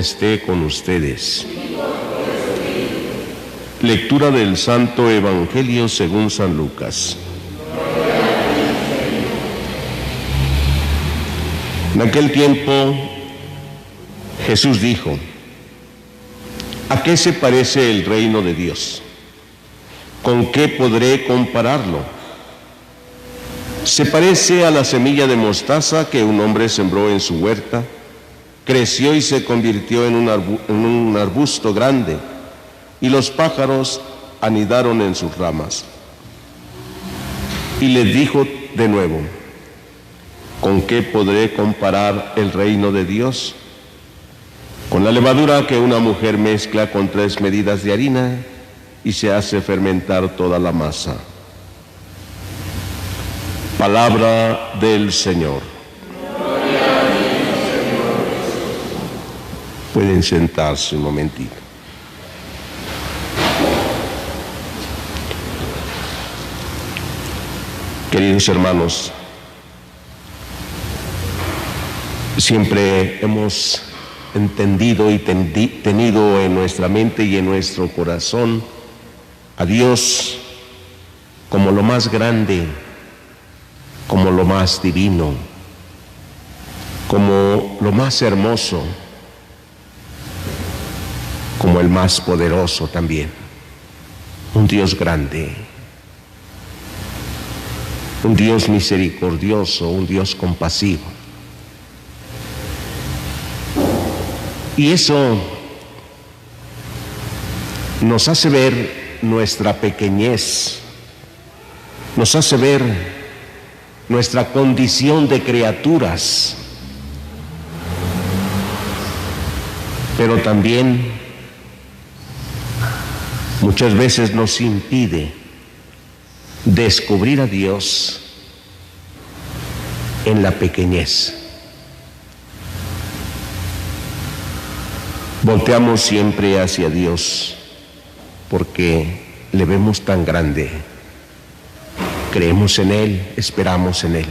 esté con ustedes. Lectura del Santo Evangelio según San Lucas. En aquel tiempo Jesús dijo: ¿a qué se parece el reino de Dios? ¿Con qué podré compararlo? Se parece a la semilla de mostaza que un hombre sembró en su huerta, creció y se convirtió en un arbusto grande, y los pájaros anidaron en sus ramas. Y les dijo de nuevo: ¿con qué podré comparar el reino de Dios? Con la levadura que una mujer mezcla con 3 medidas de harina y se hace fermentar toda la masa. Palabra del Señor. Pueden sentarse un momentito. Queridos hermanos, siempre hemos entendido y tenido en nuestra mente y en nuestro corazón a Dios como lo más grande, como lo más divino, como lo más hermoso, como el más poderoso también. Un Dios grande, un Dios misericordioso, un Dios compasivo. Y eso nos hace ver nuestra pequeñez, nos hace ver nuestra condición de criaturas, pero también muchas veces nos impide descubrir a Dios en la pequeñez. Volteamos siempre hacia Dios porque le vemos tan grande. Creemos en Él, esperamos en Él.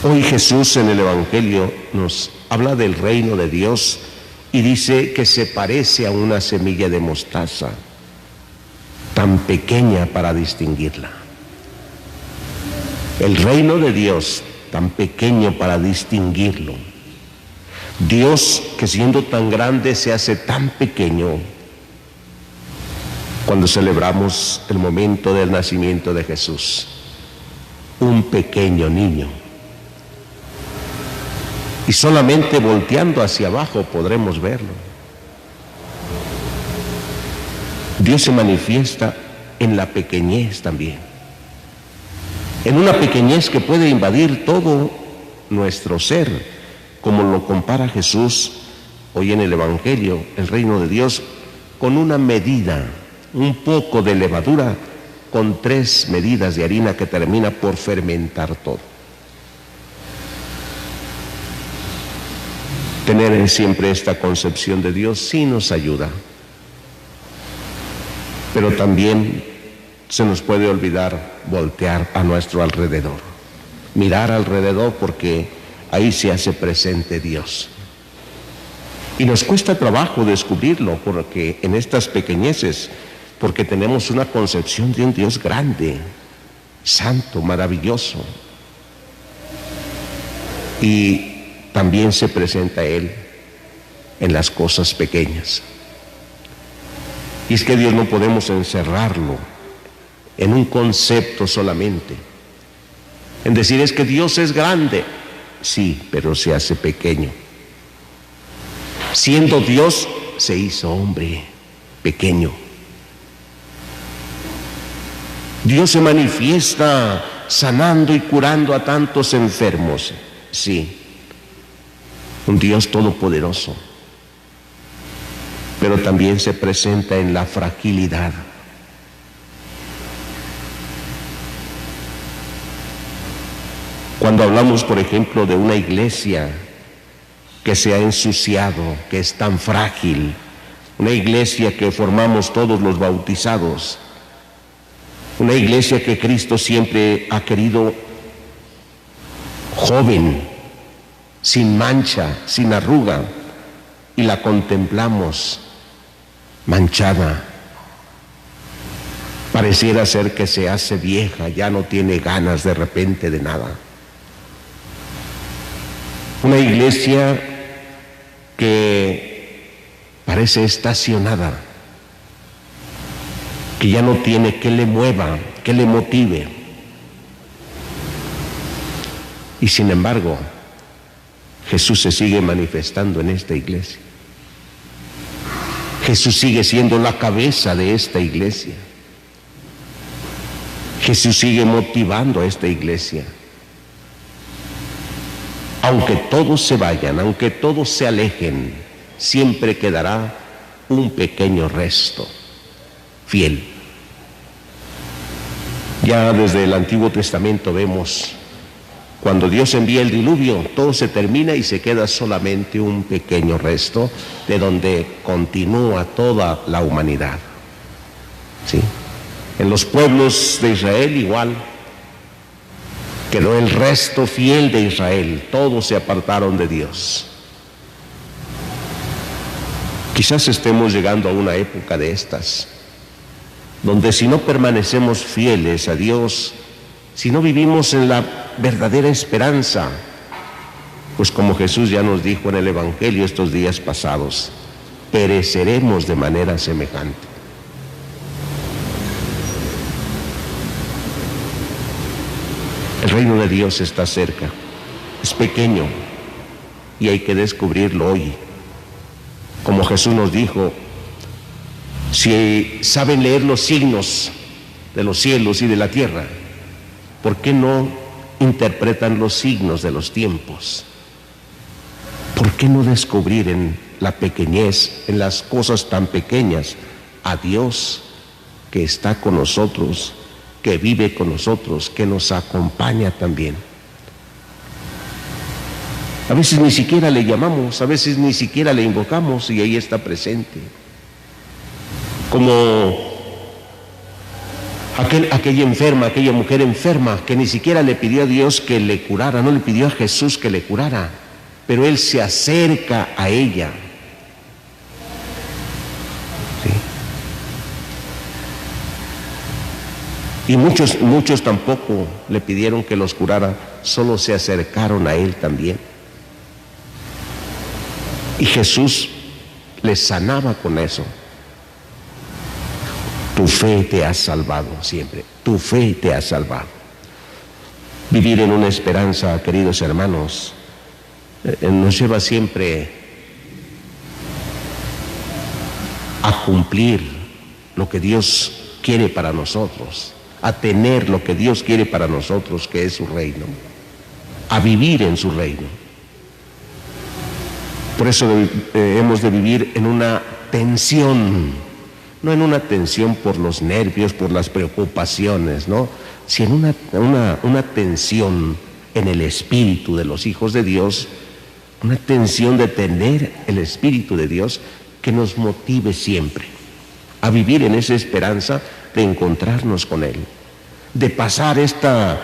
Hoy Jesús en el Evangelio nos habla del reino de Dios y dice que se parece a una semilla de mostaza, tan pequeña para distinguirla. El reino de Dios, tan pequeño para distinguirlo. Dios, que siendo tan grande se hace tan pequeño cuando celebramos el momento del nacimiento de Jesús. Un pequeño niño. Y solamente volteando hacia abajo podremos verlo. Dios se manifiesta en la pequeñez también. En una pequeñez que puede invadir todo nuestro ser, como lo compara Jesús hoy en el Evangelio, el reino de Dios, con una medida, un poco de levadura, con 3 medidas de harina que termina por fermentar todo. Tener siempre esta concepción de Dios sí nos ayuda, pero también se nos puede olvidar voltear a nuestro alrededor, mirar alrededor, porque ahí se hace presente Dios. Y nos cuesta trabajo descubrirlo, porque en estas pequeñeces, porque tenemos una concepción de un Dios grande, santo, maravilloso. Y también se presenta Él en las cosas pequeñas. Y es que Dios no podemos encerrarlo en un concepto solamente, en decir es que Dios es grande. Sí, pero se hace pequeño. Siendo Dios, se hizo hombre, pequeño. Dios se manifiesta sanando y curando a tantos enfermos. Sí, un Dios todopoderoso. Pero también se presenta en la fragilidad. Cuando hablamos, por ejemplo, de una iglesia que se ha ensuciado, que es tan frágil, una iglesia que formamos todos los bautizados, una iglesia que Cristo siempre ha querido joven, sin mancha, sin arruga, y la contemplamos manchada. Pareciera ser que se hace vieja, ya no tiene ganas de repente de nada. Una iglesia que parece estacionada, que ya no tiene que le mueva, que le motive. Y sin embargo, Jesús se sigue manifestando en esta iglesia. Jesús sigue siendo la cabeza de esta iglesia. Jesús sigue motivando a esta iglesia. Aunque todos se vayan, aunque todos se alejen, siempre quedará un pequeño resto fiel. Ya desde el Antiguo Testamento vemos, cuando Dios envía el diluvio, todo se termina y se queda solamente un pequeño resto de donde continúa toda la humanidad. ¿Sí? En los pueblos de Israel igual, quedó el resto fiel de Israel, todos se apartaron de Dios. Quizás estemos llegando a una época de estas, donde si no permanecemos fieles a Dios, si no vivimos en la verdadera esperanza, pues como Jesús ya nos dijo en el Evangelio estos días pasados, pereceremos de manera semejante. El reino de Dios está cerca, es pequeño y hay que descubrirlo hoy. Como Jesús nos dijo, si saben leer los signos de los cielos y de la tierra, ¿por qué no interpretan los signos de los tiempos? ¿Por qué no descubrir en la pequeñez, en las cosas tan pequeñas, a Dios que está con nosotros, que vive con nosotros, que nos acompaña también? A veces ni siquiera le llamamos, a veces ni siquiera le invocamos y ahí está presente. Como aquella enferma, aquella mujer enferma que ni siquiera le pidió a Dios que le curara, no le pidió a Jesús que le curara, pero Él se acerca a ella. ¿Sí? Y muchos tampoco le pidieron que los curara, solo se acercaron a Él también. Y Jesús les sanaba con eso. Tu fe te ha salvado siempre, tu fe te ha salvado. Vivir en una esperanza, queridos hermanos, nos lleva siempre a cumplir lo que Dios quiere para nosotros, a tener lo que Dios quiere para nosotros, que es su reino, a vivir en su reino. Por eso hemos de vivir en una tensión, no en una tensión por los nervios, por las preocupaciones, ¿no? Sino una tensión en el espíritu de los hijos de Dios, una tensión de tener el espíritu de Dios que nos motive siempre a vivir en esa esperanza de encontrarnos con Él, de pasar esta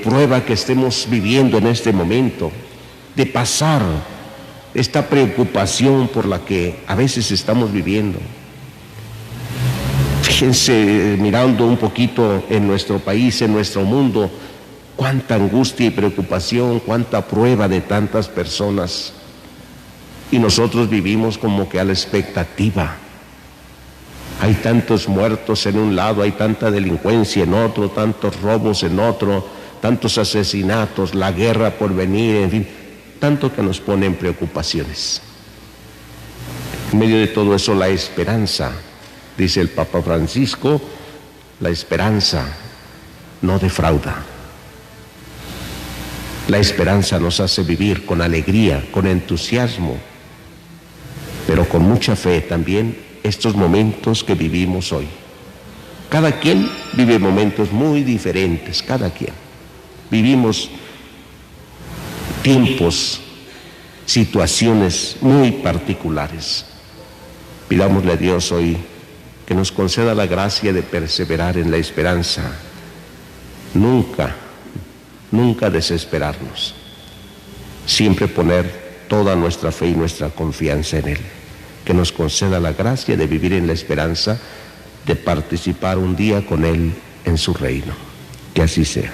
prueba que estemos viviendo en este momento, de pasar esta preocupación por la que a veces estamos viviendo. Fíjense, mirando un poquito en nuestro país, en nuestro mundo, cuánta angustia y preocupación, cuánta prueba de tantas personas. Y nosotros vivimos como que a la expectativa. Hay tantos muertos en un lado, hay tanta delincuencia en otro, tantos robos en otro, tantos asesinatos, la guerra por venir, en fin, tanto que nos pone en preocupaciones. En medio de todo eso, la esperanza, dice el Papa Francisco, la esperanza no defrauda. La esperanza nos hace vivir con alegría, con entusiasmo, pero con mucha fe también estos momentos que vivimos hoy. Cada quien vive momentos muy diferentes, cada quien. Vivimos tiempos, situaciones muy particulares. Pidámosle a Dios hoy que nos conceda la gracia de perseverar en la esperanza, nunca desesperarnos. siempre poner toda nuestra fe y nuestra confianza en Él, que nos conceda la gracia de vivir en la esperanza de participar un día con Él en su reino. Que así sea.